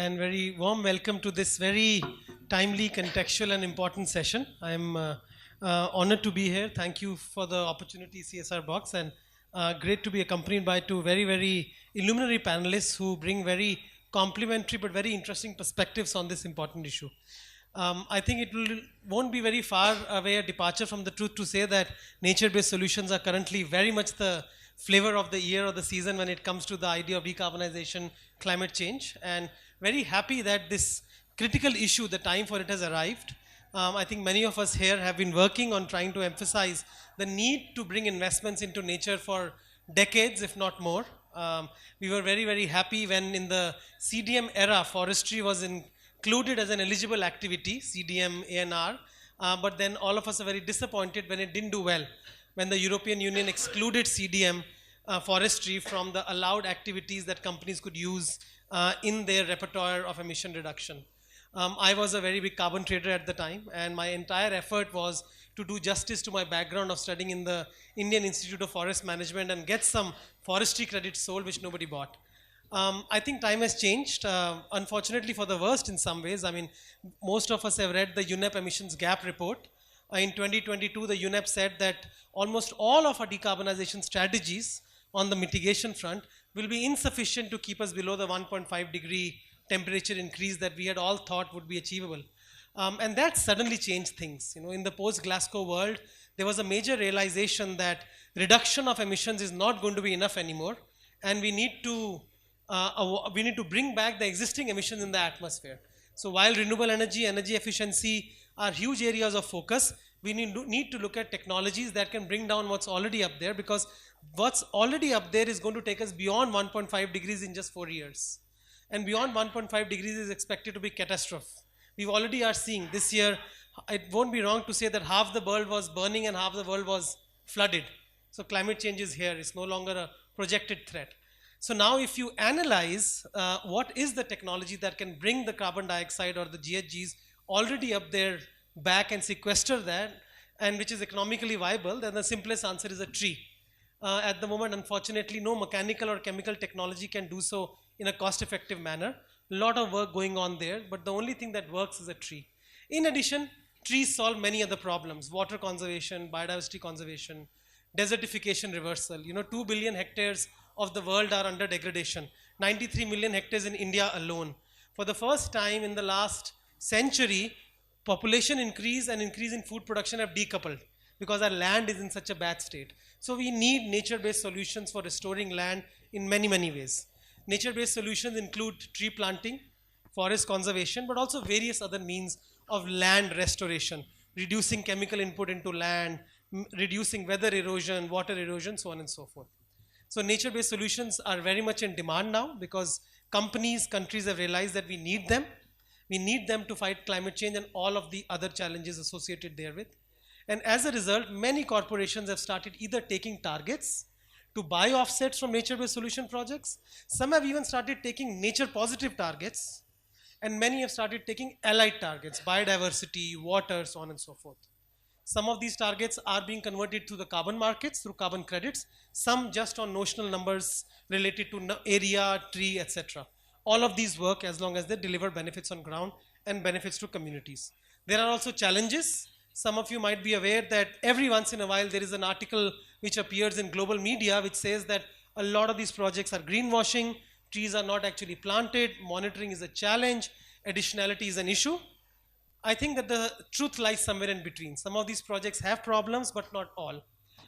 and very warm welcome to this very timely, contextual and important session. I'm honored to be here. Thank you for the opportunity, CSR Box, and great to be accompanied by two very illuminary panelists who bring very complementary but very interesting perspectives on this important issue. I think won't be very far away a departure from the truth to say that nature-based solutions are currently very much the flavor of the year or the season when it comes to the idea of decarbonization, climate change, and very happy that this critical issue, the time for it has arrived. I think many of us here have been working on trying to emphasize the need to bring investments into nature for decades, if not more. We were very happy when in the CDM era, forestry was included as an eligible activity, CDM, ANR, but then all of us are very disappointed when it didn't do well, when the European Union excluded CDM forestry from the allowed activities that companies could use in their repertoire of emission reduction. I was a very big carbon trader at the time, and my entire effort was to do justice to my background of studying in the Indian Institute of Forest Management and get some forestry credits sold which nobody bought. I think time has changed, unfortunately for the worst in some ways. I mean, most of us have read the UNEP emissions gap report. In 2022, the UNEP said that almost all of our decarbonization strategies on the mitigation front will be insufficient to keep us below the 1.5 degree temperature increase that we had all thought would be achievable. And that suddenly changed things. You know, in the post-Glasgow world, there was a major realization that reduction of emissions is not going to be enough anymore, and we need to bring back the existing emissions in the atmosphere. So while renewable energy, energy efficiency are huge areas of focus, we need to look at technologies that can bring down what's already up there, because what's already up there is going to take us beyond 1.5 degrees in just 4 years. And beyond 1.5 degrees is expected to be catastrophe. We already are seeing this year, it won't be wrong to say that half the world was burning and half the world was flooded. So climate change is here, it's no longer a projected threat. So now if you analyze what is the technology that can bring the carbon dioxide or the GHGs already up there back and sequester that, and which is economically viable, then the simplest answer is a tree. At the moment, unfortunately, no mechanical or chemical technology can do so in a cost-effective manner. A lot of work going on there, but the only thing that works is a tree. In addition, trees solve many other problems: water conservation, biodiversity conservation, desertification reversal. You know, 2 billion hectares of the world are under degradation. 93 million hectares in India alone. For the first time in the last century, population increase and increase in food production have decoupled because our land is in such a bad state. So we need nature-based solutions for restoring land in many ways. Nature-based solutions include tree planting, forest conservation, but also various other means of land restoration, reducing chemical input into land, reducing weather erosion, water erosion, so on and so forth. So nature-based solutions are very much in demand now because companies, countries have realized that we need them. We need them to fight climate change and all of the other challenges associated therewith. And as a result, many corporations have started either taking targets to buy offsets from nature-based solution projects. Some have even started taking nature-positive targets, and many have started taking allied targets, biodiversity, water, so on and so forth. Some of these targets are being converted to the carbon markets through carbon credits, some just on notional numbers related to area, tree, etc. All of these work as long as they deliver benefits on ground and benefits to communities. There are also challenges. Some of you might be aware that every once in a while there is an article which appears in global media which says that a lot of these projects are greenwashing, trees are not actually planted, monitoring is a challenge, additionality is an issue. I think that the truth lies somewhere in between. Some of these projects have problems, but not all.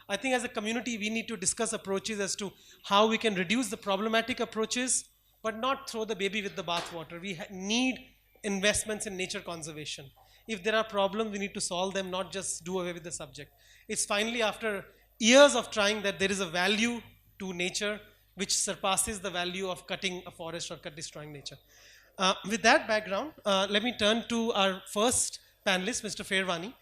I think as a community we need to discuss approaches as to how we can reduce the problematic approaches, but not throw the baby with the bathwater. We need investments in nature conservation. If there are problems, we need to solve them, not just do away with the subject. It's finally after years of trying that there is a value to nature which surpasses the value of cutting a forest or destroying nature. With that background, let me turn to our first panelist, Mr. Pherwani.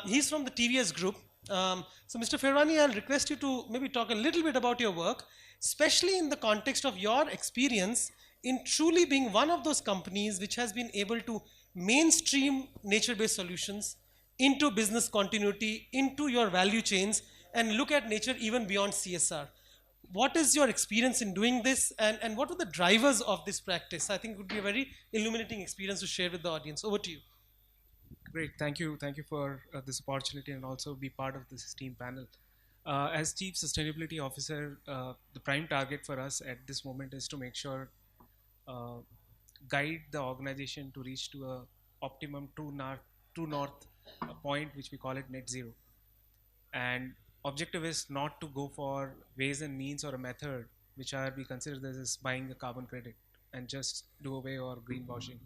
He's from the TVS group. So Mr. Pherwani, I'll request you to maybe talk a little bit about your work, especially in the context of your experience in truly being one of those companies which has been able to mainstream nature-based solutions into business continuity, into your value chains, and look at nature even beyond CSR. what is your experience in doing this, and what are the drivers of this practice? I think it would be a very illuminating experience to share with the audience. Over to you. Great, thank you for this opportunity and also be part of this esteemed panel. As Chief Sustainability Officer, the prime target for us at this moment is to make sure uh, guide the organization to reach to a optimum true north point, which we call it net zero. And objective is not to go for ways and means or a method which are we consider this as buying a carbon credit and just do away or greenwashing.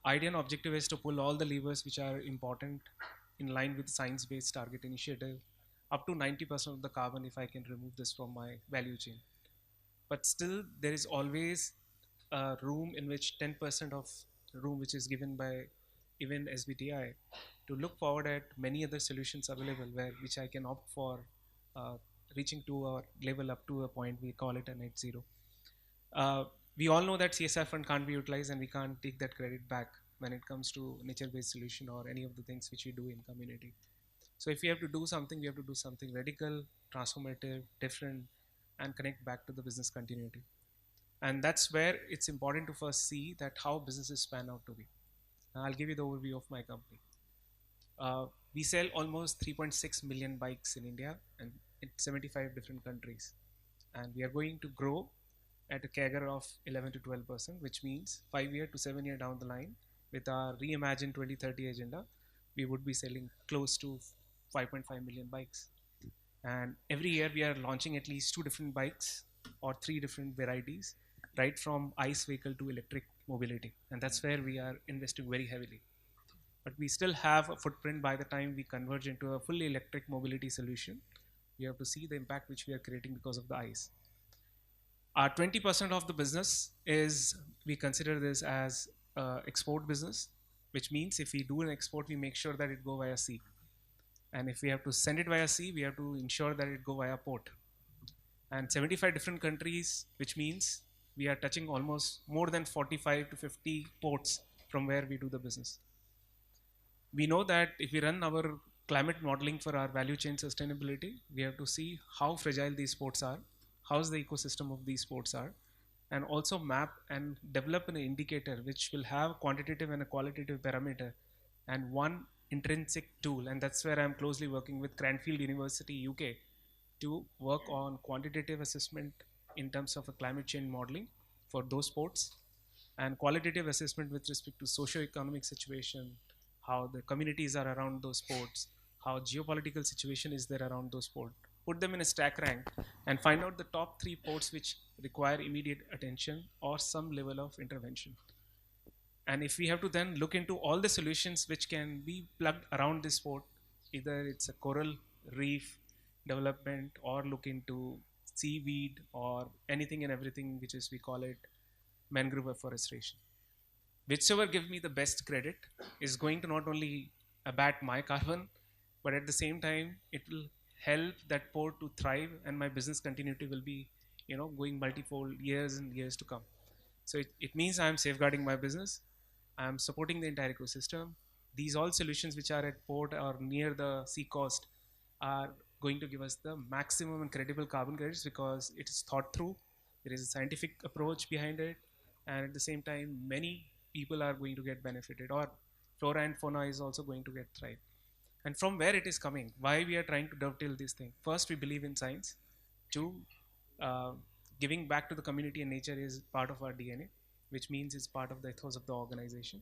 Idea and objective is to pull all the levers which are important in line with science-based target initiative, up to 90% of the carbon if I can remove this from my value chain. But still, there is always a room in which 10% of room which is given by even SBTI to look forward at many other solutions available where which I can opt for uh, reaching to a level up to a point we call it a net zero. Uh, we all know that CSR fund can't be utilized and we can't take that credit back when it comes to nature-based solution or any of the things which we do in community. So if we have to do something, we have to do something radical, transformative, different, and connect back to the business continuity. And that's where it's important to first see that how businesses pan out to be. I'll give you the overview of my company. We sell almost 3.6 million bikes in India and in 75 different countries. And we are going to grow at a CAGR of 11 to 12%, which means 5 year to 7 year down the line, with our reimagined 2030 agenda, we would be selling close to 5.5 million bikes. And every year we are launching at least two different bikes or three different varieties, right from ICE vehicle to electric mobility. And that's where we are investing very heavily. But we still have a footprint by the time we converge into a fully electric mobility solution. We have to see the impact which we are creating because of the ICE. Our 20% of the business is we consider this as export business, which means if we do an export, we make sure that it go via sea. And if we have to send it via sea, we have to ensure that it go via port. And 75 different countries, which means we are touching almost more than 45 to 50 ports from where we do the business. We know that if we run our climate modeling for our value chain sustainability, we have to see how fragile these ports are, how's the ecosystem of these ports are, and also map and develop an indicator which will have quantitative and a qualitative parameter and one intrinsic tool. And that's where I'm closely working with Cranfield University, UK, to work on quantitative assessment in terms of a climate change modeling for those ports and qualitative assessment with respect to socio-economic situation, how the communities are around those ports, how geopolitical situation is there around those ports. Put them in a stack rank and find out the top three ports which require immediate attention or some level of intervention. And if we have to then look into all the solutions which can be plugged around this port, either it's a coral reef development or look into seaweed or anything and everything which is we call it mangrove afforestation, whichever gives me the best credit is going to not only abat my carbon, but at the same time it will help that port to thrive and my business continuity will be going multifold years and years to come. So it means I'm safeguarding my business, I'm supporting the entire ecosystem. These all solutions which are at port or near the sea coast are going to give us the maximum and credible carbon credits because it is thought through. There is a scientific approach behind it, and at the same time, many people are going to get benefited, or flora and fauna is also going to get thrive. And from where it is coming, why we are trying to dovetail this thing. First, we believe in science. Two, uh, giving back to the community and nature is part of our DNA, which means it's part of the ethos of the organization.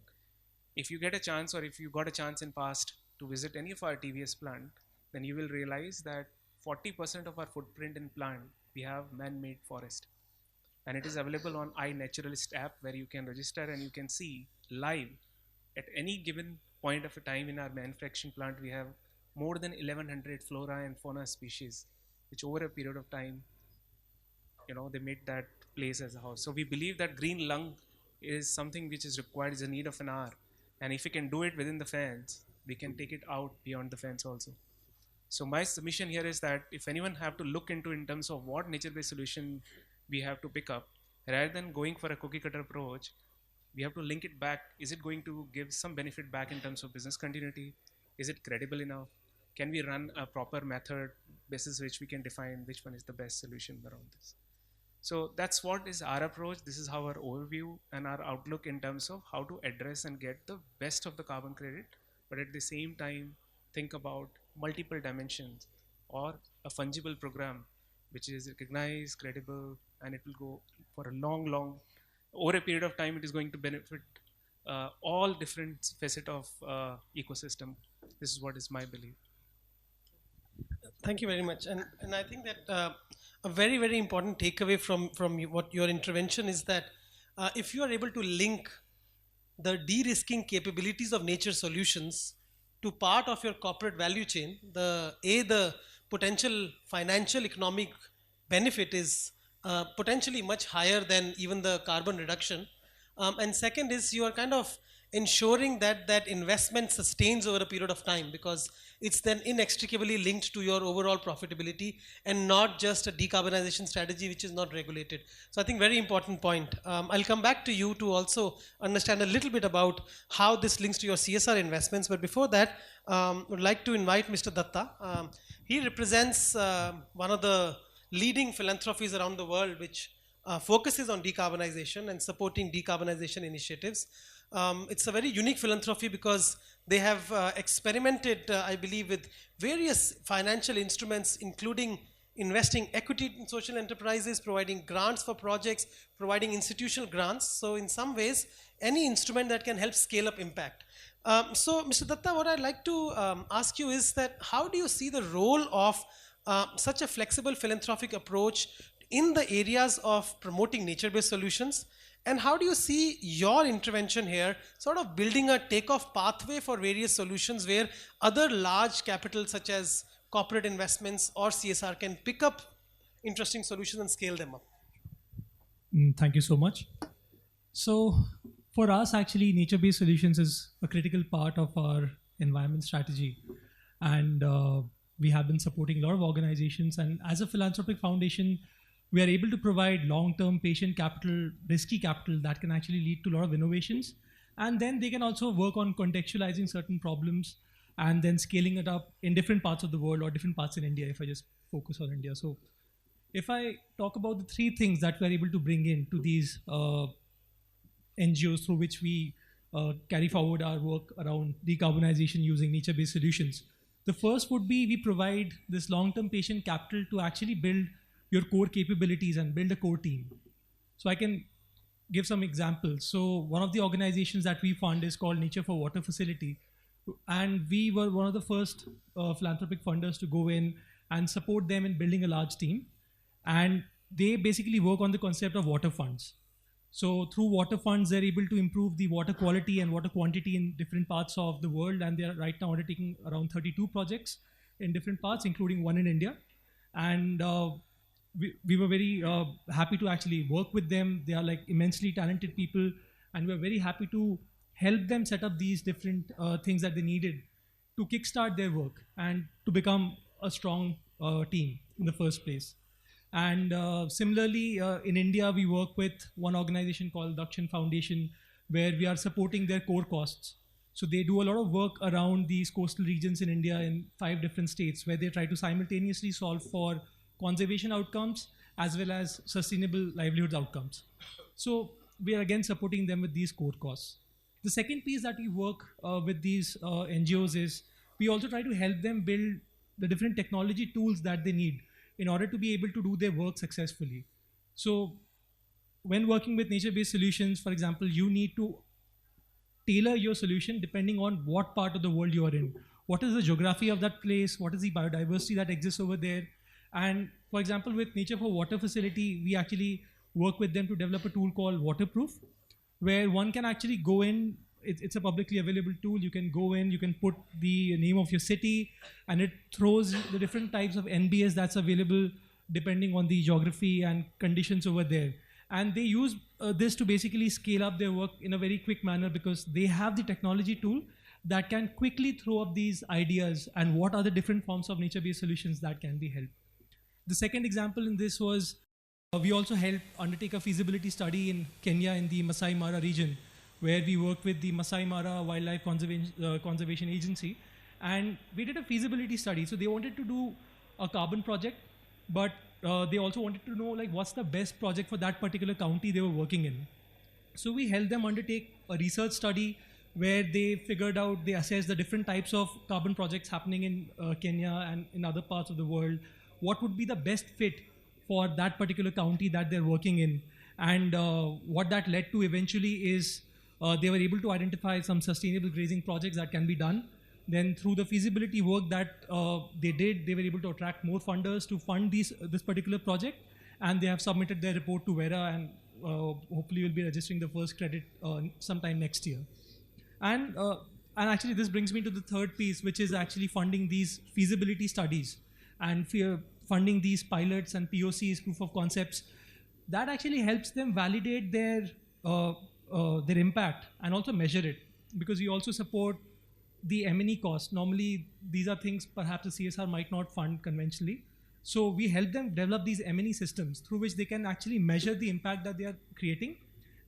If you get a chance or if you got a chance in past to visit any of our TVS plant, then you will realize that 40% of our footprint in plant, we have man-made forest. And it is available on iNaturalist app where you can register and you can see live at any given point of a time in our manufacturing plant, we have more than 1100 flora and fauna species, which over a period of time they made that place as a house. So we believe that green lung is something which is required, is a need of an hour, and if we can do it within the fence, we can take it out beyond the fence also. So my submission here is that if anyone have to look into in terms of what nature-based solution we have to pick up, rather than going for a cookie cutter approach, we have to link it back. Is it going to give some benefit back in terms of business continuity? Is it credible enough? can we run a proper method basis which we can define which one is the best solution around this. So that's what is our approach. This is our overview and our outlook in terms of how to address and get the best of the carbon credit, but at the same time think about multiple dimensions or a fungible program which is recognized, credible, and it will go for a long, over a period of time, it is going to benefit all different facets of ecosystem. This is what is my belief. Thank you very much. And I think that a very, very important takeaway from what your intervention is that if you are able to link the de-risking capabilities of nature solutions to part of your corporate value chain, the potential financial economic benefit is potentially much higher than even the carbon reduction. And second is you are kind of ensuring that that investment sustains over a period of time, because it's then inextricably linked to your overall profitability and not just a decarbonization strategy which is not regulated. So I think very important point. I'll come back to you to also understand a little bit about how this links to your CSR investments. But before that, I would like to invite Mr. Dutta. He represents one of the leading philanthropies around the world which focuses on decarbonization and supporting decarbonization initiatives. It's a very unique philanthropy because they have experimented, I believe, with various financial instruments, including investing equity in social enterprises, providing grants for projects, providing institutional grants. So in some ways, any instrument that can help scale up impact. So Mr. Dutta, what I'd like to ask you is that how do you see the role of such a flexible philanthropic approach in the areas of promoting nature-based solutions? And how do you see your intervention here sort of building a takeoff pathway for various solutions where other large capital such as corporate investments or CSR can pick up interesting solutions and scale them up? Thank you so much. So for us, actually, nature-based solutions is a critical part of our environment strategy. And we have been supporting a lot of organizations. And as a philanthropic foundation, we are able to provide long-term patient capital, risky capital that can actually lead to a lot of innovations. And then they can also work on contextualizing certain problems and then scaling it up in different parts of the world or different parts in India, if I just focus on India. So if I talk about the three things that we're able to bring in to these NGOs through which we carry forward our work around decarbonization using nature-based solutions. The first would be we provide this long-term patient capital to actually build your core capabilities and build a core team. So I can give some examples. So one of the organizations that we fund is called Nature for Water Facility. And we were one of the first philanthropic funders to go in and support them in building a large team. And they basically work on the concept of water funds. So through water funds, they're able to improve the water quality and water quantity in different parts of the world. And they're right now undertaking around 32 projects in different parts, including one in India. And we were very happy to actually work with them. They are like immensely talented people, and we're very happy to help them set up these different things that they needed to kickstart their work and to become a strong team in the first place. And similarly, in India, we work with one organization called Dakshin Foundation, where we are supporting their core costs. So they do a lot of work around these coastal regions in India in 5 different states, where they try to simultaneously solve for conservation outcomes as well as sustainable livelihoods outcomes. So we are again supporting them with these core costs. The second piece that we work with these NGOs is we also try to help them build the different technology tools that they need in order to be able to do their work successfully. So when working with nature-based solutions, for example, you need to tailor your solution depending on what part of the world you are in. What is the geography of that place? What is the biodiversity that exists over there? And for example, with Nature for Water Facility, we actually work with them to develop a tool called Waterproof, where one can actually go in. It's a publicly available tool. You can go in, you can put the name of your city, and it throws the different types of NBS that's available depending on the geography and conditions over there. And they use this to basically scale up their work in a very quick manner because they have the technology tool that can quickly throw up these ideas and what are the different forms of nature-based solutions that can be helped. The second example in this was we also helped undertake a feasibility study in Kenya in the Masai Mara region, where we worked with the Masai Mara Wildlife Conservation Agency. And we did a feasibility study. So they wanted to do a carbon project, but they also wanted to know like what's the best project for that particular county they were working in. So we helped them undertake a research study where they figured out, they assessed the different types of carbon projects happening in Kenya and in other parts of the world. What would be the best fit for that particular county that they're working in? And what that led to eventually is they were able to identify some sustainable grazing projects that can be done. Then through the feasibility work that they did, they were able to attract more funders to fund this particular project. And they have submitted their report to Mehra, and hopefully we'll be registering the first credit sometime next year. And actually this brings me to the third piece, which is actually funding these feasibility studies and funding these pilots and POCs, proof of concepts. That actually helps them validate their impact and also measure it, because we also support the M&E cost. Normally, these are things perhaps the CSR might not fund conventionally. So we help them develop these M&E systems through which they can actually measure the impact that they are creating.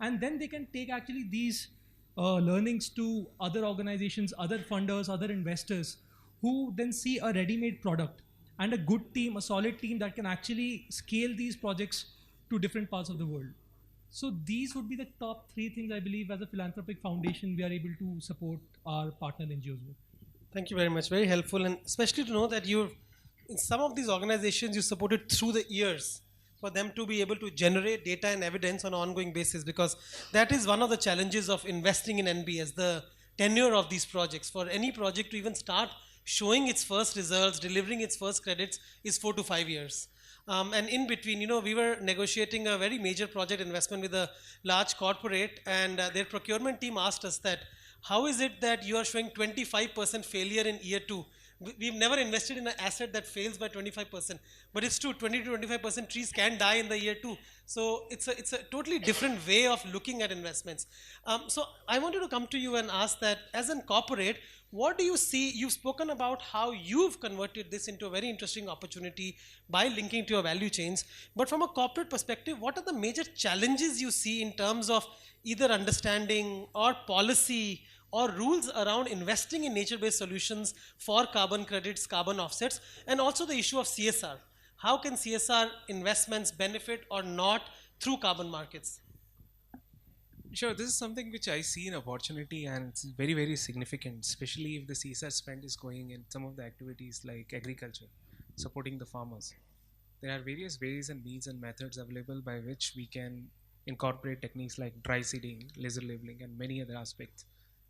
And then they can take actually these learnings to other organizations, other funders, other investors, who then see a ready-made product and a good team, a solid team that can actually scale these projects to different parts of the world. So these would be the top three things I believe as a philanthropic foundation we are able to support our partner NGOs with. Thank you very much. Very helpful, and especially to know that you're in some of these organizations you supported through the years for them to be able to generate data and evidence on an ongoing basis, because that is one of the challenges of investing in NBS, the tenure of these projects. For any project to even start showing its first results, delivering its first credits, is 4 to 5 years. And in between, we were negotiating a very major project investment with a large corporate, and their procurement team asked us that, how is it that you are showing 25% failure in year 2? We've never invested in an asset that fails by 25%, but it's true, 20 to 25% trees can die in the year 2. So it's a totally different way of looking at investments. So I wanted to come to you and ask that, as a corporate, what do you see? You've spoken about how you've converted this into a very interesting opportunity by linking to your value chains. But from a corporate perspective, what are the major challenges you see in terms of either understanding or policy or rules around investing in nature-based solutions for carbon credits, carbon offsets, and also the issue of CSR? How can CSR investments benefit or not through carbon markets? Sure, this is something which I see an opportunity, and it's very, very significant, especially if the CSR spend is going in some of the activities like agriculture, supporting the farmers. There are various ways and means and methods available by which we can incorporate techniques like dry seeding, laser labeling, and many other aspects,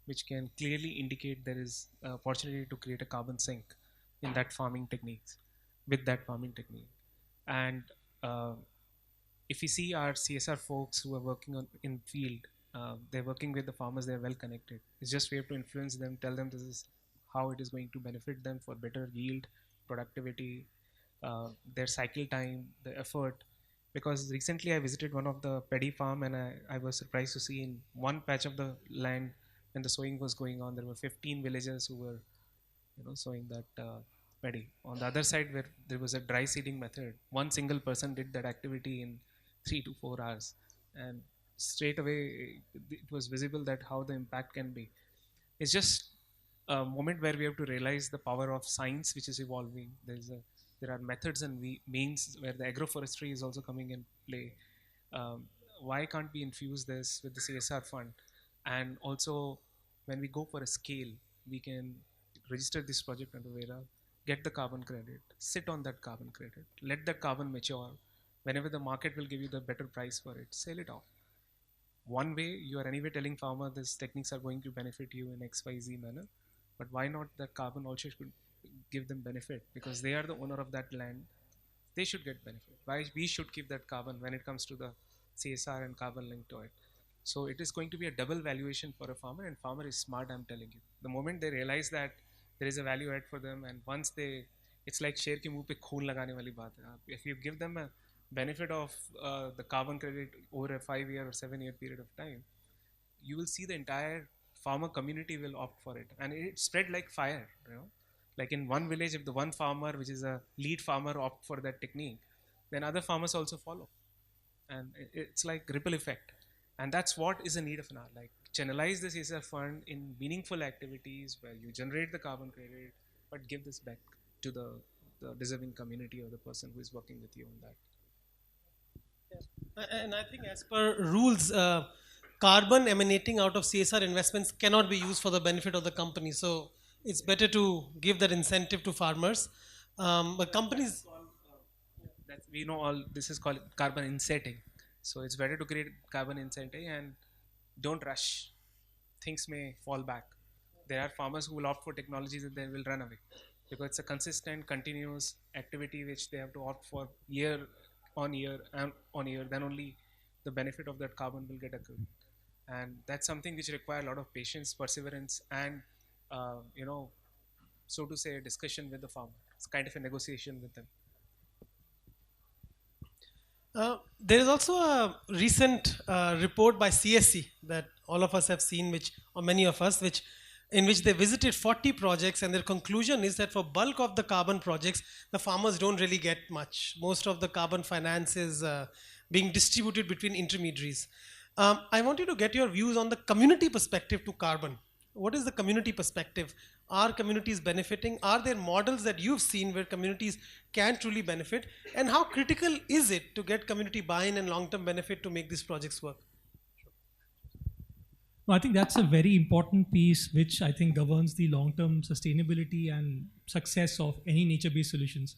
which can clearly indicate there is an opportunity to create a carbon sink in that farming techniques, with that farming technique. And if we see our CSR folks who are working in field, they're working with the farmers, they're well connected. It's just we have to influence them, tell them this is how it is going to benefit them for better yield, productivity, their cycle time, the effort. Because recently I visited one of the paddy farm, and I was surprised to see in one patch of the land, when the sowing was going on, there were 15 villagers who were sowing that paddy. On the other side, where there was a dry seeding method, one single person did that activity in 3 to 4 hours, and straight away it was visible that how the impact can be. It's just a moment where we have to realize the power of science, which is evolving. There are methods and means where the agroforestry is also coming in play. Why can't we infuse this with the CSR fund? And also, when we go for a scale, we can register this project under Vera, get the carbon credit, sit on that carbon credit, let that carbon mature. Whenever the market will give you the better price for it, sell it off. One way, you are anyway telling farmer these techniques are going to benefit you in XYZ manner, but why not that carbon also should give them benefit, because they are the owner of that land. They should get benefit. Why we should keep that carbon when it comes to the CSR and carbon link to it. So it is going to be a double valuation for a farmer, and farmer is smart, I'm telling you. The moment they realize that there is a value add for them, and once it's like शेर के मुंह पे खून लगाने वाली बात है. If you give them a benefit of the carbon credit over a 5-year or 7-year period of time, you will see the entire farmer community will opt for it, and it spread like fire. Like in one village, if the one farmer, which is a lead farmer, opt for that technique, then other farmers also follow, and it's like ripple effect. And that's what is a need of an hour. Like channelize the CSR fund in meaningful activities where you generate the carbon credit, but give this back to the deserving community or the person who is working with you on that. And I think as per rules, carbon emanating out of CSR investments cannot be used for the benefit of the company. So it's better to give that incentive to farmers. But companies, That's, we know all this is called carbon insetting. So it's better to create carbon insetting and don't rush. Things may fall back. There are farmers who will opt for technologies and they will run away because it's a consistent, continuous activity which they have to opt for year on year and on year. Then only the benefit of that carbon will get accrued, and that's something which requires a lot of patience, perseverance, and so to say, a discussion with the farmer. It's kind of a negotiation with them. there is also a recent report by CSC that all of us have seen, or many of us, in which they visited 40 projects, and their conclusion is that for bulk of the carbon projects, the farmers don't really get much. Most of the carbon finance is being distributed between intermediaries. I want you to get your views on the community perspective to carbon. What is the community perspective? Are communities benefiting? Are there models that you've seen where communities can truly benefit? And how critical is it to get community buy-in and long-term benefit to make these projects work? I think that's a very important piece which I think governs the long-term sustainability and success of any nature-based solutions,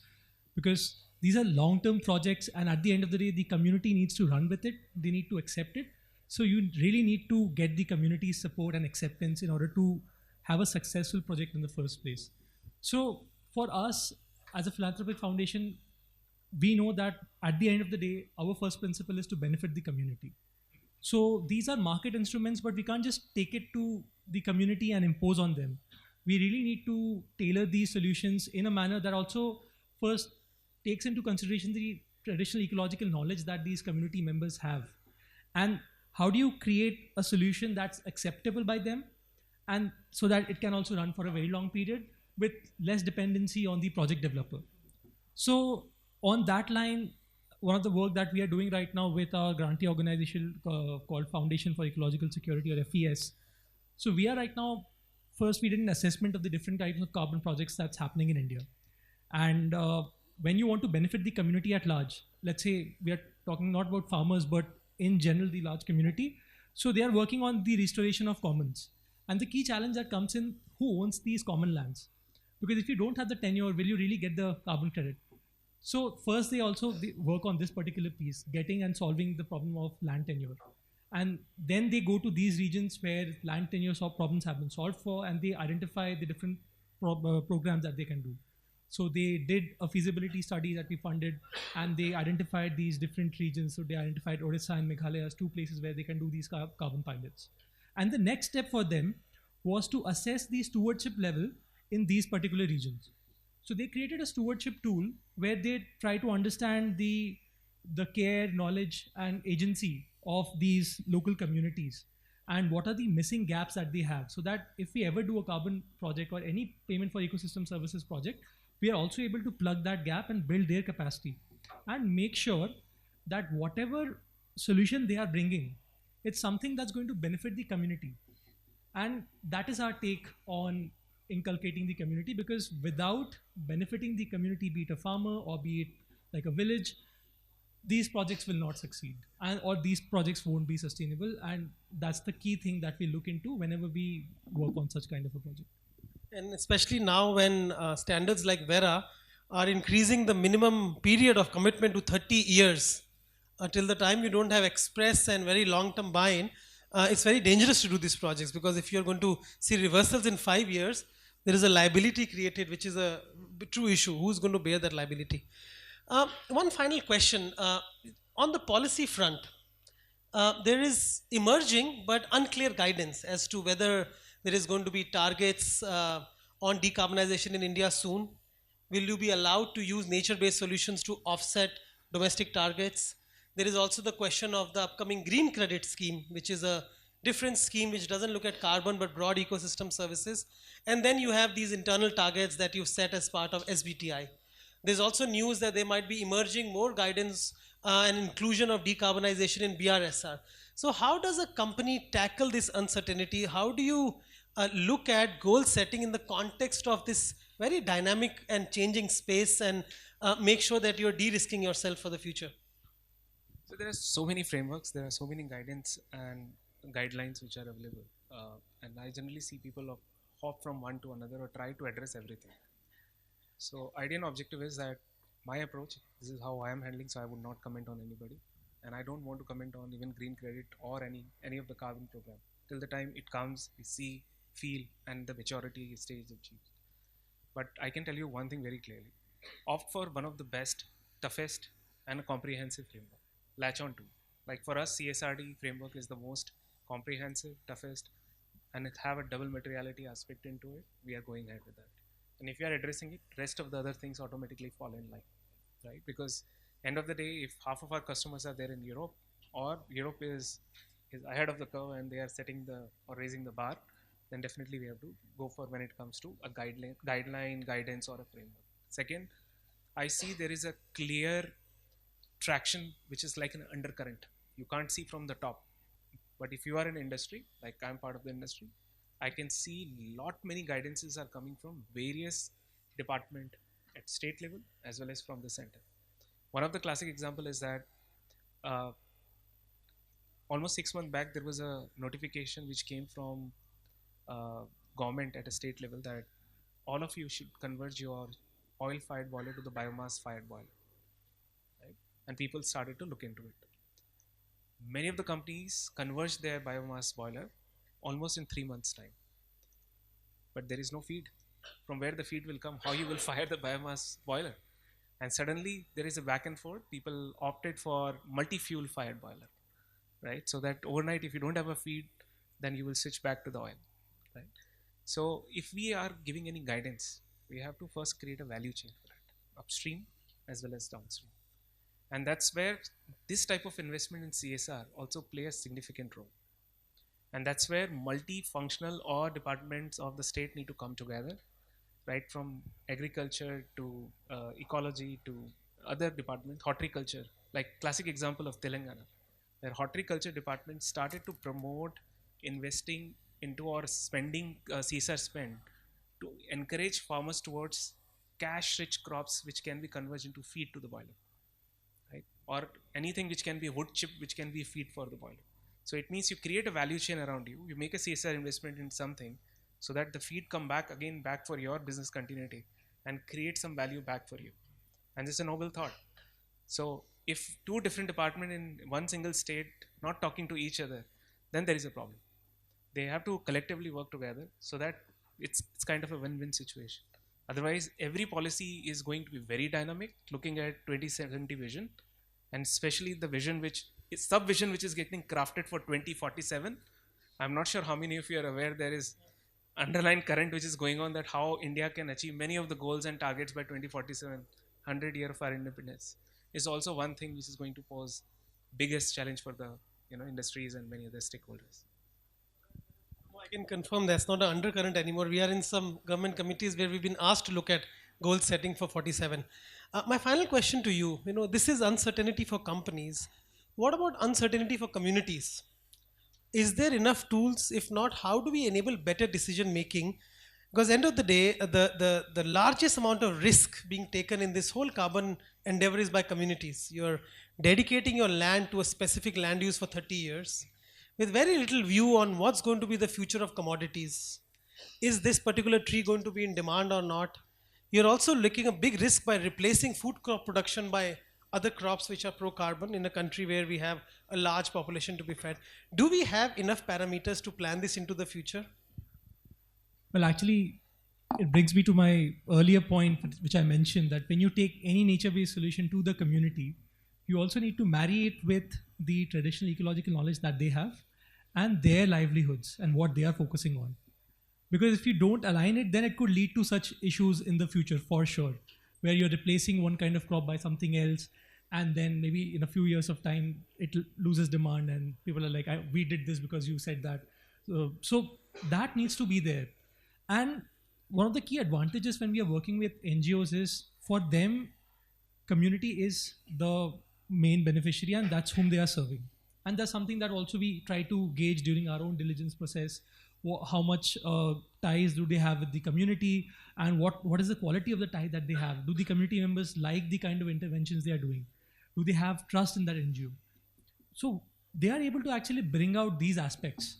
because these are long-term projects, and at the end of the day, the community needs to run with it. They need to accept it. So you really need to get the community's support and acceptance in order to have a successful project in the first place. So for us as a philanthropic foundation, we know that at the end of the day, our first principle is to benefit the community. So these are market instruments, but we can't just take it to the community and impose on them. We really need to tailor these solutions in a manner that also first takes into consideration the traditional ecological knowledge that these community members have. And how do you create a solution that's acceptable by them, and so that it can also run for a very long period with less dependency on the project developer? So on that line, one of the work that we are doing right now with our grantee organization called Foundation for Ecological Security, or FES. So we are right now, first we did an assessment of the different types of carbon projects that's happening in India. And when you want to benefit the community at large, let's say we are talking not about farmers, but in general, the large community. So they are working on the restoration of commons. And the key challenge that comes in, who owns these common lands? Because if you don't have the tenure, will you really get the carbon credit? So first they work on this particular piece, getting and solving the problem of land tenure. And then they go to these regions where land tenure problems have been solved for, and they identify the different programs that they can do. So they did a feasibility study that we funded, and they identified these different regions. So they identified Odisha and Meghalaya as two places where they can do these carbon pilots. And the next step for them was to assess the stewardship level in these particular regions. So they created a stewardship tool where they try to understand the care, knowledge, and agency of these local communities, and what are the missing gaps that they have, so that if we ever do a carbon project or any payment for ecosystem services project, we are also able to plug that gap and build their capacity and make sure that whatever solution they are bringing, it's something that's going to benefit the community. And that is our take on inculcating the community, because without benefiting the community, be it a farmer or be it like a village, these projects will not succeed, or these projects won't be sustainable. And that's the key thing that we look into whenever we work on such kind of a project. And especially now when standards like Mehra are increasing the minimum period of commitment to 30 years, till the time you don't have express and very long-term buy-in, it's very dangerous to do these projects, because if you're going to see reversals in 5 years, there is a liability created, which is a true issue. Who's going to bear that liability? One final question. On the policy front, there is emerging but unclear guidance as to whether there is going to be targets on decarbonization in India soon. Will you be allowed to use nature-based solutions to offset domestic targets? There is also the question of the upcoming green credit scheme, which is a different scheme which doesn't look at carbon but broad ecosystem services. And then you have these internal targets that you've set as part of SBTI. There's also news that there might be emerging more guidance and inclusion of decarbonization in BRSR. So, how does a company tackle this uncertainty? How do you look at goal setting in the context of this very dynamic and changing space, and make sure that you're de-risking yourself for the future? So there are so many frameworks, there are so many guidance and guidelines which are available, and I generally see people hop from one to another or try to address everything. So idea and objective is that my approach, this is how I am handling, so I would not comment on anybody, and I don't want to comment on even green credit or any of the carbon program till the time it comes, we see, feel, and the maturity stage achieved. But I can tell you one thing very clearly: opt for one of the best, toughest, and a comprehensive framework. Latch on to. Like for us, CSRD framework is the most comprehensive, toughest, and it have a double materiality aspect into it. We are going ahead with that. And if you are addressing it, rest of the other things automatically fall in line, right? Because end of the day, if half of our customers are there in Europe, or Europe is ahead of the curve and they are setting the or raising the bar, then definitely we have to go for when it comes to a guideline, guidance, or a framework. Second, I see there is a clear traction which is like an undercurrent. You can't see from the top, but if you are in industry, like I'm part of the industry, I can see lot many guidances are coming from various department at state level as well as from the center. One of the classic example is that uh, almost 6 months back there was a notification which came from uh, government at a state level that all of you should converge your oil fired boiler to the biomass fired boiler, right? And people started to look into it. Many of the companies converged their biomass boiler almost in 3 months time, but there is no feed. From where the feed will come, how you will fire the biomass boiler? And suddenly there is a back and forth. People opted for multi-fuel fired boiler, right? So that overnight, if you don't have a feed, then you will switch back to the oil, right? So if we are giving any guidance, we have to first create a value chain for it, upstream as well as downstream. And that's where this type of investment in CSR also play a significant role. And that's where multifunctional or departments of the state need to come together, right? From agriculture to ecology to other departments, horticulture, like classic example of Telangana, where horticulture department started to promote investing into or spending CSR spend to encourage farmers towards cash-rich crops which can be converted into feed to the boiler, right? Or anything which can be wood chip, which can be feed for the boiler. So it means you create a value chain around you. You make a CSR investment in something so that the feed come back again back for your business continuity and create some value back for you. And this is a noble thought. So if two different departments in one single state not talking to each other, then there is a problem. They have to collectively work together so that it's kind of a win-win situation. Otherwise, every policy is going to be very dynamic, looking at 2070 vision, and especially the vision which is sub-vision which is getting crafted for 2047. I'm not sure how many of you are aware there is underlying current which is going on that how India can achieve many of the goals and targets by 2047, 100 year of our independence, is also one thing which is going to pose biggest challenge for the industries and many other stakeholders. I can confirm that's not an undercurrent anymore. We are in some government committees where we've been asked to look at goal setting for 47. My final question to you, this is uncertainty for companies. What about uncertainty for communities? Is there enough tools? If not, how do we enable better decision making? Because end of the day, the largest amount of risk being taken in this whole carbon endeavor is by communities. You're dedicating your land to a specific land use for 30 years with very little view on what's going to be the future of commodities. Is this particular tree going to be in demand or not? You're also looking a big risk by replacing food crop production by other crops which are pro-carbon in a country where we have a large population to be fed. Do we have enough parameters to plan this into the future? Well, actually, it brings me to my earlier point, which I mentioned, that when you take any nature-based solution to the community, you also need to marry it with the traditional ecological knowledge that they have and their livelihoods and what they are focusing on. Because if you don't align it, then it could lead to such issues in the future for sure, where you're replacing one kind of crop by something else, and then maybe in a few years of time, it loses demand and people are like, we did this because you said that. So that needs to be there. And one of the key advantages when we are working with NGOs is for them, community is the main beneficiary, and that's whom they are serving. And that's something that also we try to gauge during our own diligence process. How much ties do they have with the community, and what is the quality of the tie that they have? Do the community members like the kind of interventions they are doing? Do they have trust in that NGO? So they are able to actually bring out these aspects,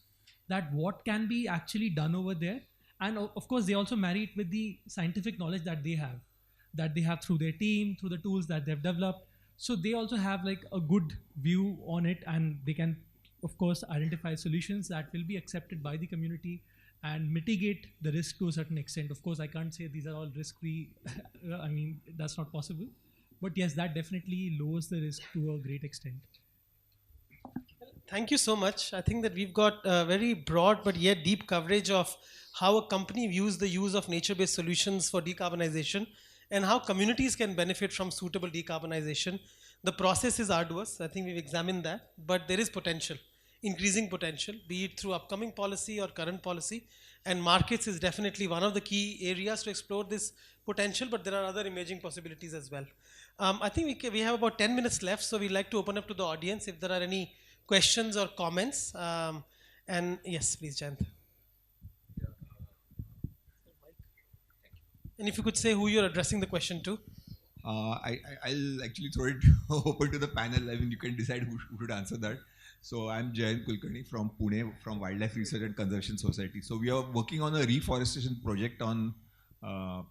that what can be actually done over there. And of course, they also marry it with the scientific knowledge that they have through their team, through the tools that they've developed. So they also have like a good view on it, and they can, of course, identify solutions that will be accepted by the community and mitigate the risk to a certain extent. Of course, I can't say these are all risk-free. I mean, that's not possible. But yes, that definitely lowers the risk to a great extent. Thank you so much. I think that we've got a very broad but yet deep coverage of how a company views the use of nature-based solutions for decarbonization and how communities can benefit from suitable decarbonization. The process is arduous. I think we've examined that, but there is potential, increasing potential, be it through upcoming policy or current policy. And markets is definitely one of the key areas to explore this potential, but there are other emerging possibilities as well. I think we have about 10 minutes left, so we'd like to open up to the audience if there are any questions or comments. And yes, please, Jayant. And if you could say who you're addressing the question to. I'll actually throw it open to the panel. I mean, you can decide who should answer that. So I'm Jayant Kulkarni from Pune, from Wildlife Research and Conservation Society. So we are working on a reforestation project on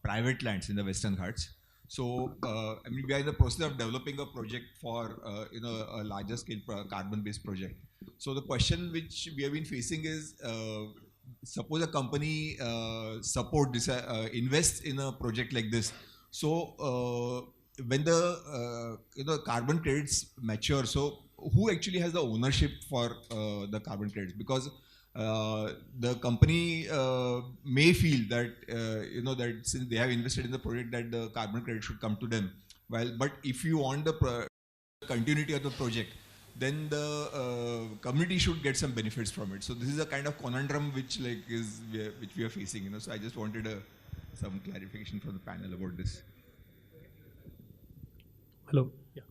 private lands in the Western Ghats. So I mean, we are in the process of developing a project for a larger scale carbon-based project. So the question which we have been facing is, suppose a company invests in a project like this. So when the carbon credits mature, so who actually has the ownership for the carbon credits? Because the company may feel that that since they have invested in the project, that the carbon credit should come to them. But if you want the continuity of the project, then the community should get some benefits from it. So this is a kind of conundrum which we are facing. So I just wanted some clarification from the panel about this. Hello. Yeah.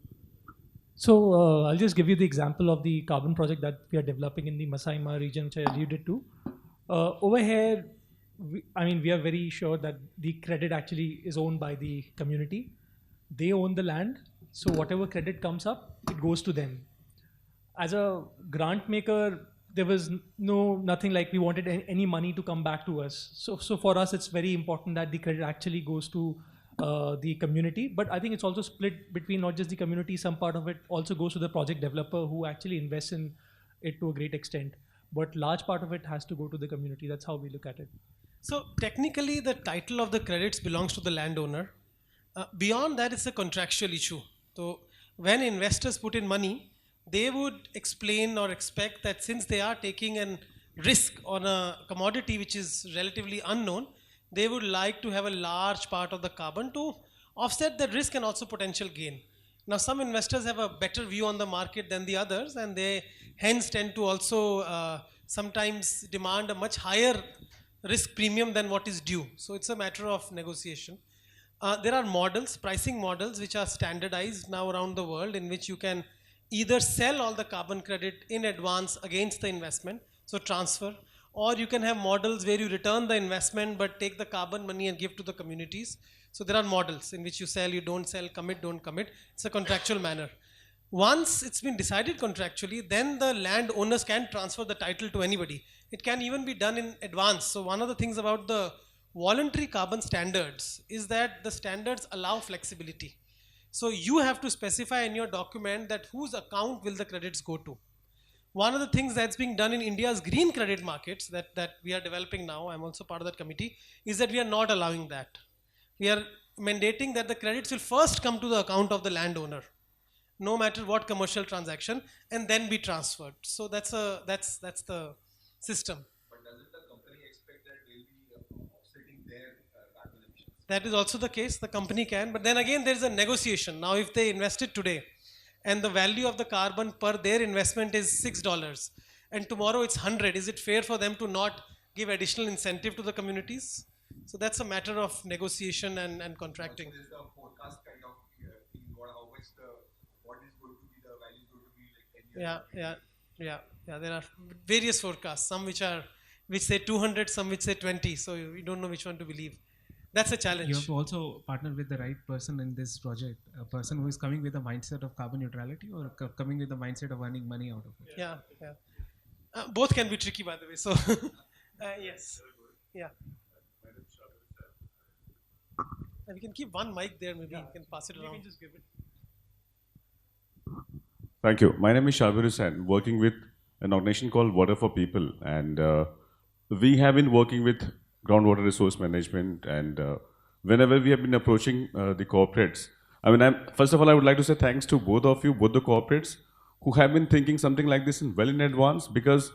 So I'll just give you the example of the carbon project that we are developing in the Masai Mara region, which I alluded to. Over here, we are very sure that the credit actually is owned by the community. They own the land, so whatever credit comes up, it goes to them. As a grant maker, there was nothing like we wanted any money to come back to us. So for us, it's very important that the credit actually goes to the community. But I think it's also split between not just the community. Some part of it also goes to the project developer who actually invests in it to a great extent. But large part of it has to go to the community. That's how we look at it. So technically, the title of the credits belongs to the landowner. Beyond that, it's a contractual issue. So when investors put in money, they would explain or expect that since they are taking a risk on a commodity which is relatively unknown, they would like to have a large part of the carbon to offset the risk and also potential gain. Now, some investors have a better view on the market than the others, and they hence tend to also sometimes demand a much higher risk premium than what is due. So it's a matter of negotiation. There are models, pricing models, which are standardized now around the world, in which you can either sell all the carbon credit in advance against the investment, so transfer, or you can have models where you return the investment but take the carbon money and give to the communities. So there are models in which you sell, you don't sell, commit, don't commit. It's a contractual manner. Once it's been decided contractually, then the landowners can transfer the title to anybody. It can even be done in advance. So one of the things about the voluntary carbon standards is that the standards allow flexibility. So you have to specify in your document that whose account will the credits go to. One of the things that's being done in India's green credit markets that we are developing now, I'm also part of that committee, is that we are not allowing that. We are mandating that the credits will first come to the account of the landowner, no matter what commercial transaction, and then be transferred. So that's the system. But doesn't the company expect that they'll be offsetting their carbon emissions? That is also the case. The company can, but then again, there is a negotiation. Now, if they invested today, and the value of the carbon per their investment is $6, and tomorrow it's 100, is it fair for them to not give additional incentive to the communities? So that's a matter of negotiation and contracting. So there's a forecast kind of thing, how much what is going Yeah. There are various forecasts, some which say 200, some which say 20. So you don't know which one to believe. That's a You challenge. have to also partner with the right person in this project, a person who is coming with a mindset of carbon neutrality or coming with the mindset of earning money out of it. Yeah. Both can be tricky, by the way. So, yes. Yeah. We can keep one mic there, maybe you can pass it around. Just give it. Thank you. My name is Shabir Hussain, working with an organization called Water for People, and we have been working with groundwater resource management, and whenever we have been approaching the corporates, first of all, I would like to say thanks to both of you, both the corporates, who have been thinking something like this well in advance, because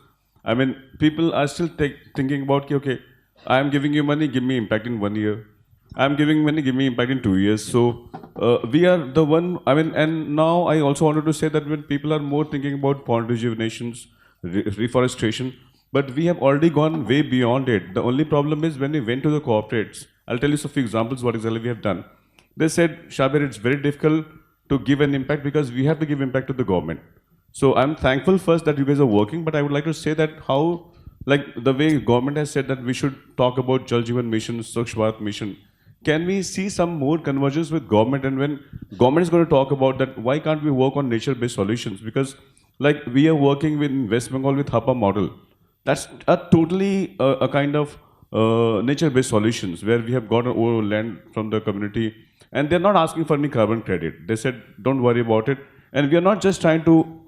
people are still thinking about, okay, I am giving you money, give me impact in 1 year. I'm giving money, give me impact in 2 years. So we are the one, and now I also wanted to say that when people are more thinking about pond rejuvenations, reforestation, but we have already gone way beyond it. The only problem is when we went to the corporates, I'll tell you some few examples what exactly we have done. They said, Shabir, it's very difficult to give an impact because we have to give impact to the government. So I'm thankful first that you guys are working, but I would like to say that how, like the way government has said that we should talk about Jal Jeevan Mission, Swachh Bharat Mission, can we see some more convergence with government? And when government is going to talk about that, why can't we work on nature-based solutions? Because like we are working with West Bengal with HAPA model. That's a totally a kind of nature-based solutions where we have got our land from the community and they're not asking for any carbon credit. They said, don't worry about it. And we are not just trying to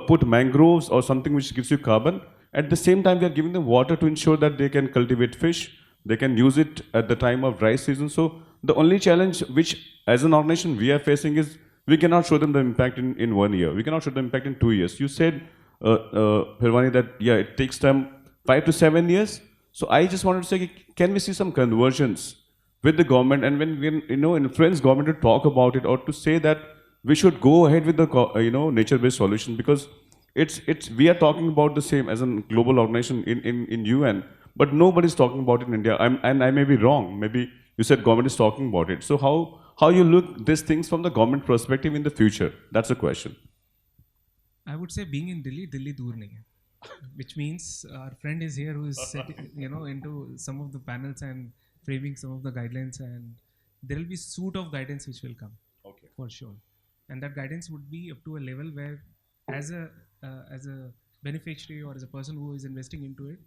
put mangroves or something which gives you carbon. At the same time, we are giving them water to ensure that they can cultivate fish. They can use it at the time of dry season. So the only challenge which as an organization we are facing is we cannot show them the impact in 1 year. We cannot show them impact in 2 years. You said, Pherwani, that it takes time 5 to 7 years. So I just wanted to say, can we see some convergence with the government, and when we influence government to talk about it or to say that we should go ahead with the nature-based solution, because we are talking about the same as a global organization in UN, but nobody's talking about it in India. And I may be wrong. Maybe you said government is talking about it. So how you look these things from the government perspective in the future? That's the question. I would say being in Delhi dur nahi hai. Which means our friend is here who is setting, into some of the panels and framing some of the guidelines, and there will be suite of guidance which will come, okay, for sure. And that guidance would be up to a level where, as a beneficiary or as a person who is investing into it,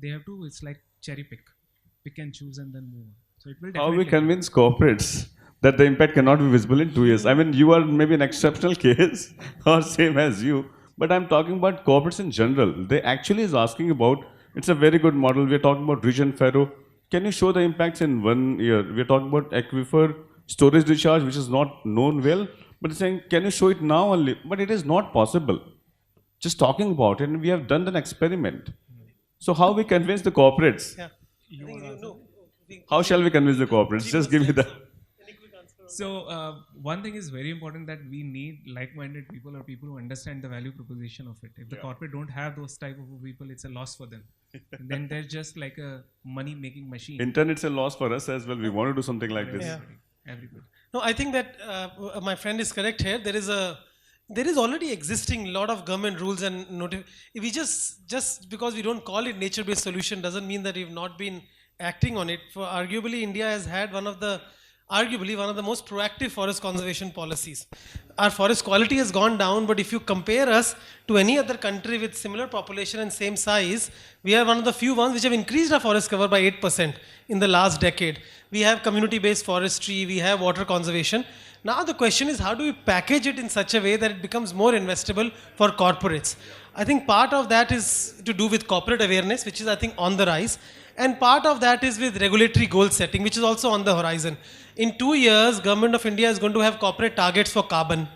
they have to. It's like cherry pick and choose, and then move on. So it will definitely. How we convince corporates that the impact cannot be visible in 2 years? I mean, you are maybe an exceptional case, or same as you. But I'm talking about corporates in general. They actually is asking about, it's a very good model. We're talking about region Faro. Can you show the impacts in 1 year? We're talking about aquifer storage discharge, which is not known well. But it's saying, can you show it now only? But it is not possible. Just talking about it, and we have done an experiment. So how we convince the corporates? Yeah. How shall we convince the corporates? Just give me that. So one thing is very important, that we need like-minded people or people who understand the value proposition of it. If the corporate don't have those type of people, it's a loss for them. And then they're just like a money-making machine. In turn, it's a loss for us as well. We want to do something like this. Yeah. Everybody. No, I think that my friend is correct here. There is already existing lot of government rules and if we just because we don't call it nature-based solution doesn't mean that we've not been acting on it. For arguably, India has had one of the most proactive forest conservation policies. Our forest quality has gone down, but if you compare us to any other country with similar population and same size, we are one of the few ones which have increased our forest cover by 8% in the last decade. We have community-based forestry, we have water conservation. Now the question is, how do we package it in such a way that it becomes more investable for corporates? I think part of that is to do with corporate awareness, which is, I think, on the rise. And part of that is with regulatory goal setting, which is also on the horizon. In 2 years, Government of India is going to have corporate targets for carbon.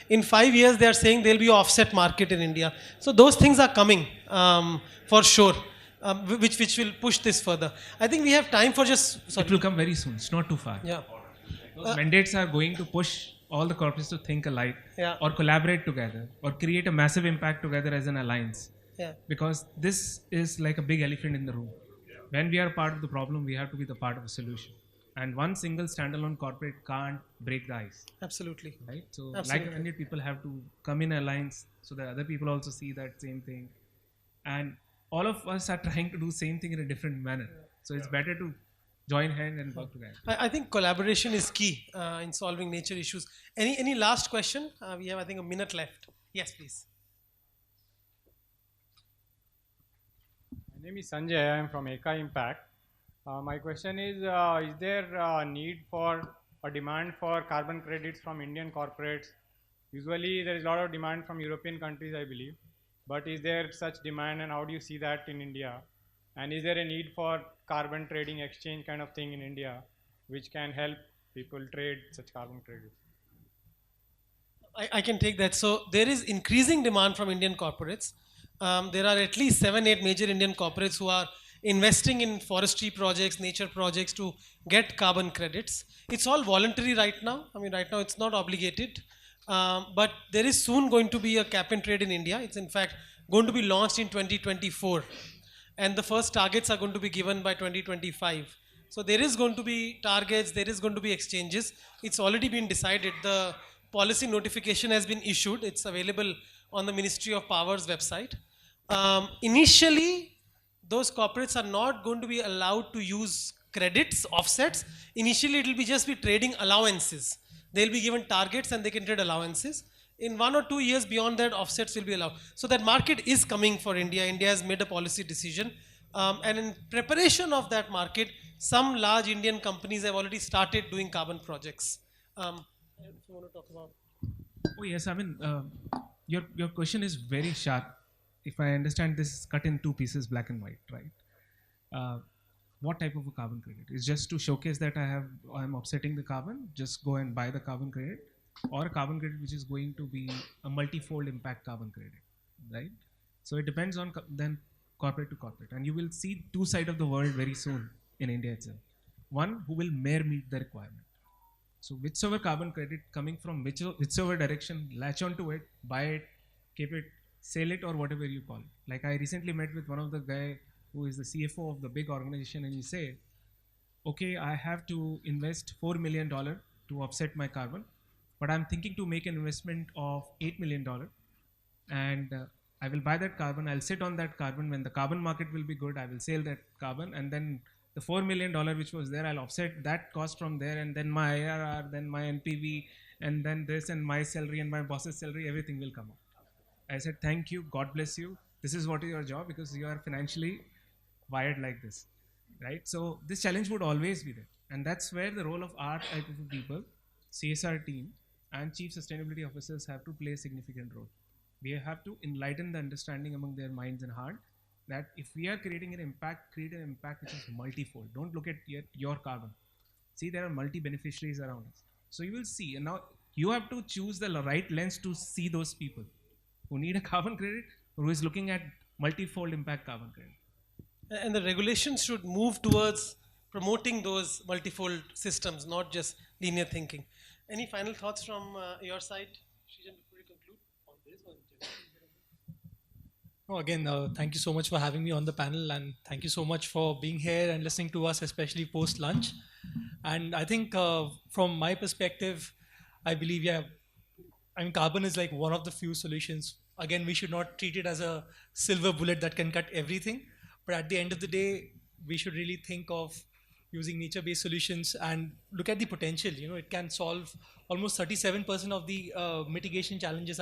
In 5 years, they are saying there will be an offset market in India. So those things are coming for sure, which will push this further. I think we have time for just... Sorry. It will come very soon. It's not too far. Yeah. Those mandates are going to push all the corporates to think alike, or collaborate together, or create a massive impact together as an alliance. Yeah. Because this is like a big elephant in the room. When we are part of the problem, we have to be the part of the solution. and one single standalone corporate can't break the ice, Absolutely. right? So Absolutely. like-minded people have to come in alliance so that other people also see that same thing, and all of us are trying to do same thing in a different manner. So it's better to join hand and work together. I think collaboration is key in solving nature issues. Any last question? We have, I think, a minute left. Yes, please. My name is Sanjay. I am from Eka Impact. My question is there a need for a demand for carbon credits from Indian corporates? Usually there is a lot of demand from European countries, I believe. But is there such demand, and how do you see that in India? And is there a need for carbon trading exchange kind of thing in India, which can help people trade such carbon credits? I can take that. So there is increasing demand from Indian corporates. There are at least 7-8 major Indian corporates who are investing in forestry projects, nature projects to get carbon credits. It's all voluntary right now. I mean, right now it's not obligated. But there is soon going to be a cap and trade in India. It's in fact going to be launched in 2024. And the first targets are going to be given by 2025. So there is going to be targets, there is going to be exchanges. It's already been decided. The policy notification has been issued. It's available on the Ministry of Power's website. Initially, those corporates are not going to be allowed to use credits, offsets. Initially, it will be just be trading allowances. They'll be given targets and they can trade allowances. In 1 or 2 years beyond that, offsets will be allowed. So that market is coming for India. India has made a policy decision. And in preparation of that market, some large Indian companies have already started doing carbon projects. If you want to talk about. Oh yes, I mean, your question is very sharp. If I understand, this is cut in two pieces, black and white, right? What type of a carbon credit? It's just to showcase that I'm offsetting the carbon, just go and buy the carbon credit, or a carbon credit which is going to be a multi-fold impact carbon credit, right? So it depends on then corporate to corporate, and you will see two sides of the world very soon in India itself. One who will mere meet the requirement. So whichever carbon credit coming from whichever direction, latch onto it, buy it, keep it, sell it, or whatever you call it. Like I recently met with one of the guy who is the CFO of the big organization, and he said, okay, I have to invest $4 million to offset my carbon, but I'm thinking to make an investment of $8 million, and I will buy that carbon, I'll sit on that carbon. When the carbon market will be good, I will sell that carbon, and then the $4 million which was there, I'll offset that cost from there, and then my IRR, then my NPV, and then this, and my salary and my boss's salary, everything will come out. I said, thank you, God bless you. This is what is your job, because you are financially wired like this, right? So this challenge would always be there. And that's where the role of our type of people, CSR team, and chief sustainability officers have to play a significant role. We have to enlighten the understanding among their minds and heart that if we are creating an impact, create an impact which is multifold. Don't look at your carbon. See, there are multi-beneficiaries around us. So you will see, and now you have to choose the right lens to see those people who need a carbon credit or who is looking at multifold impact carbon credit. And the regulations should move towards promoting those multifold systems, not just linear thinking. Any final thoughts from your side, Sreejan, before we conclude on this one? No, again, thank you so much for having me on the panel, and thank you so much for being here and listening to us, especially post lunch. And I think from my perspective, I believe, carbon is like one of the few solutions. Again, we should not treat it as a silver bullet that can cut everything. But at the end of the day, we should really think of using nature-based solutions and look at the potential. You know, it can solve almost 37% of the mitigation challenges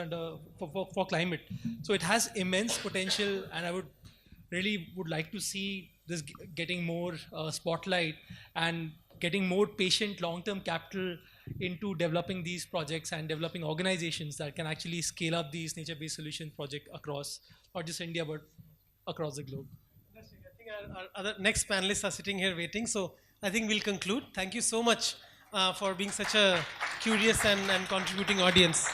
for climate. So it has immense potential, and I would like to see this getting more spotlight and getting more patient long-term capital into developing these projects and developing organizations that can actually scale up these nature-based solution projects across not just India but across the globe. I think our other next panelists are sitting here waiting, so I think we'll conclude. Thank you so much for being such a curious and contributing audience.